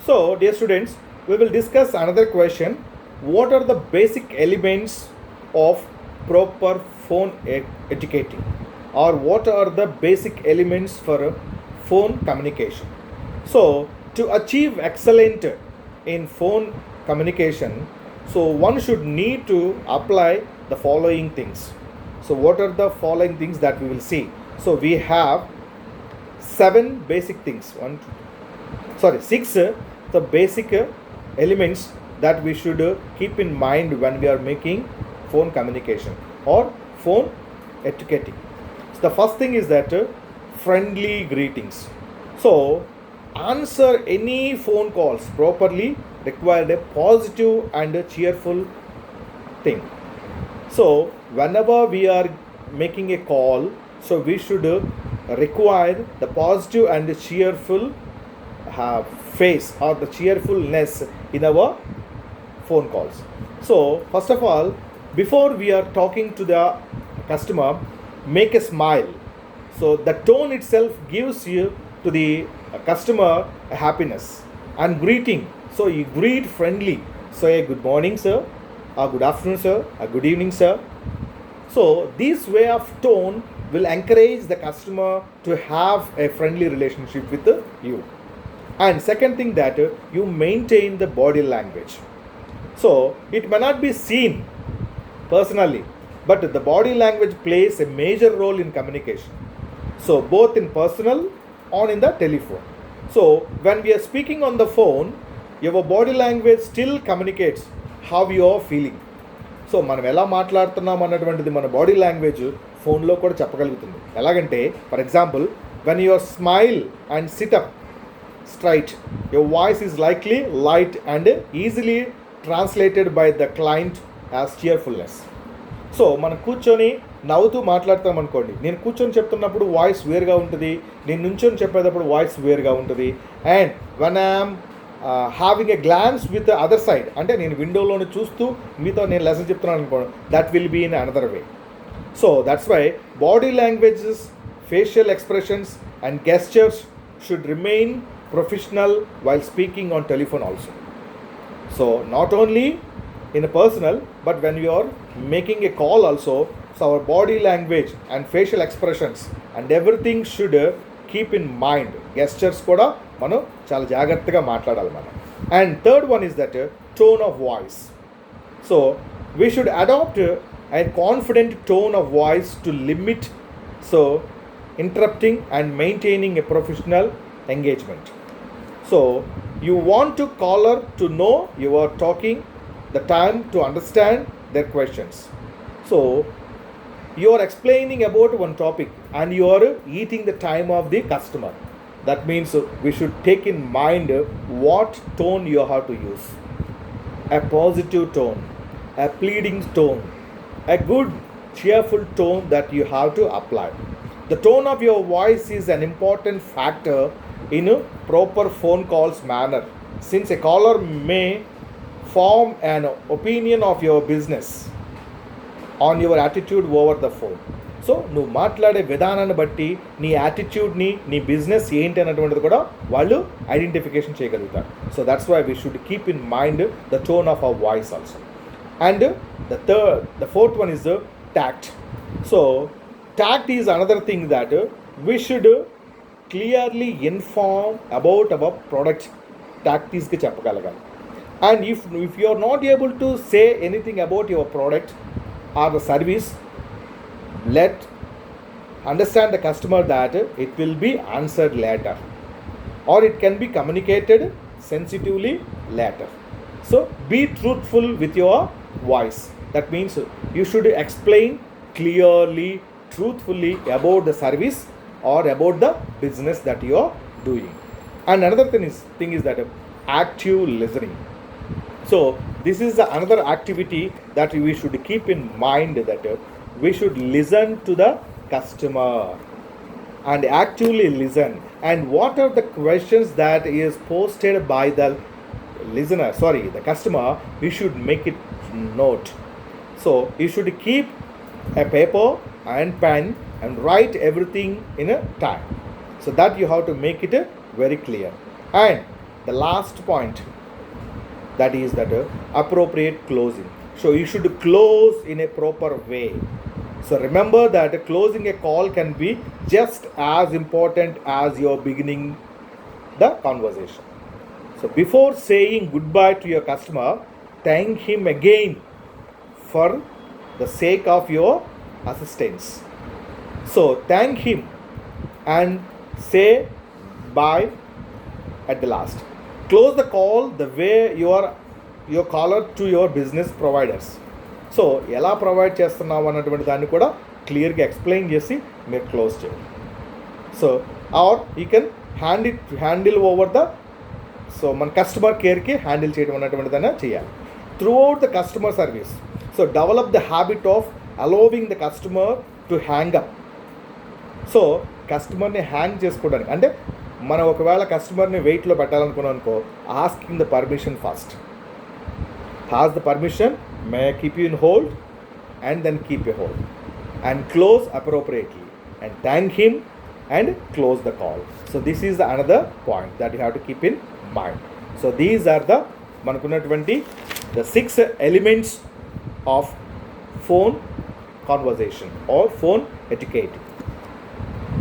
So, dear students, we will discuss another question. What are the basic elements of proper phone etiquette? Or what are the basic elements for phone communication? So, to achieve excellent in phone communication, so one should need to apply the following things. So, what are the following things that we will see? So, we have seven basic things. Six the basic elements that we should keep in mind when we are making phone communication or phone etiquette. So the first thing is that friendly greetings. So answer any phone calls properly required a positive and a cheerful thing. So whenever we are making a call, so we should require the positive and the cheerful face or the cheerfulness in our phone calls. So first of all, before we are talking to the customer, make a smile. So the tone itself gives you to the customer a happiness. And greeting, so you greet friendly, say good morning sir, or good afternoon sir, or good evening sir. So this way of tone will encourage the customer to have a friendly relationship with you. And second thing, that you maintain the body language. So it may not be seen personally, but the body language plays a major role in communication. So both in personal or in the telephone. So when we are speaking on the phone, your body language still communicates how you are feeling. So మనం ఎలా మాట్లాడుతున్నాం అన్నటువంటిది మన body language ఫోన్లో కూడా చెప్పగలుగుతుంది. ఎలాగంటే for example, when your smile and sit up straight, your voice is likely light and easily translated by the client as cheerfulness. So మనం కూర్చొని నవ్వుతూ మాట్లాడతాం అనుకోండి, నేను కూర్చొని చెప్తున్నప్పుడు వాయిస్ వేరుగా ఉంటుంది, నేను నుంచొని చెప్పేటప్పుడు వాయిస్ వేరుగా ఉంటుంది. And when I'm having a glance with other side, అంటే నేను విండోలోని చూస్తూ మీతో నేను లెసన్ చెప్తున్నాను అనుకోండి, that will be in another way. So that's why body languages, facial expressions and gestures should remain professional while speaking on telephone also. So not only in a personal, but when you are making a call also, so our body language and facial expressions and everything should keep in mind. Gestures kuda manu chaala jagattaga maatladali mana. And third one is that tone of voice. So we should adopt a confident tone of voice to limit so interrupting and maintaining a professional engagement. So you want to caller to know you are talking, the time to understand their questions. So you are explaining about one topic and you are eating the time of the customer. That means we should take in mind what tone you have to use. A positive tone, a pleading tone, a good cheerful tone that you have to apply. The tone of your voice is an important factor in a proper phone calls manner, since a caller may form an opinion of your business on your attitude over the phone. So నువ్వు మాట్లాడే విధానాన్ని బట్టి నీ యాటిట్యూడ్ని, నీ business ఏంటి అన్నటువంటిది కూడా వాళ్ళు ఐడెంటిఫికేషన్ చేయగలుగుతారు. So that's why we should keep in mind the tone of our voice also. And the fourth one is tact. So tact is another thing that we should clearly inform about our product. Tact is ki cheppagalagali. And if you are not able to say anything about your product or the service, let understand the customer that it will be answered later, or it can be communicated sensitively later. So be truthful with your voice. That means you should explain clearly, truthfully about the service or about the business that you are doing. And another thing is that active listening. So this is another activity that we should keep in mind, that we should listen to the customer and actively listen. And what are the questions that is posted by the the customer, we should make it note. So you should keep a paper and pen and write everything in a time, so that you have to make it very clear. And the last point, that is that appropriate closing. So you should close in a proper way. So remember that closing a call can be just as important as your beginning the conversation. So before saying goodbye to your customer, thank him again for the sake of your assistance. So thank him and say bye at the last. Close the call the way your caller to your business providers. So ఎలా provide చేస్తున్నావు అన్నటువంటి దాన్ని కూడా క్లియర్గా explain చేసి మీరు close చేయండి. So are you can handle over the, so మన కస్టమర్ కేర్కి హ్యాండిల్ చేయడం అన్నటువంటి దాన్ని చేయాలి. Throughout the customer service, so develop the habit of allowing the customer to hang up. So కస్టమర్ని హ్యాంగ్ చేసుకోవడానికి అంటే మనం ఒకవేళ కస్టమర్ని వెయిట్లో పెట్టాలనుకున్నాం అనుకో, asking the permission first. Has the permission, may I keep you in hold, and then keep a hold and close appropriately and thank him and close the call. So this is the another point that you have to keep in mind. So these are the manakunnatuvanti the 6 elements of phone conversation or phone etiquette.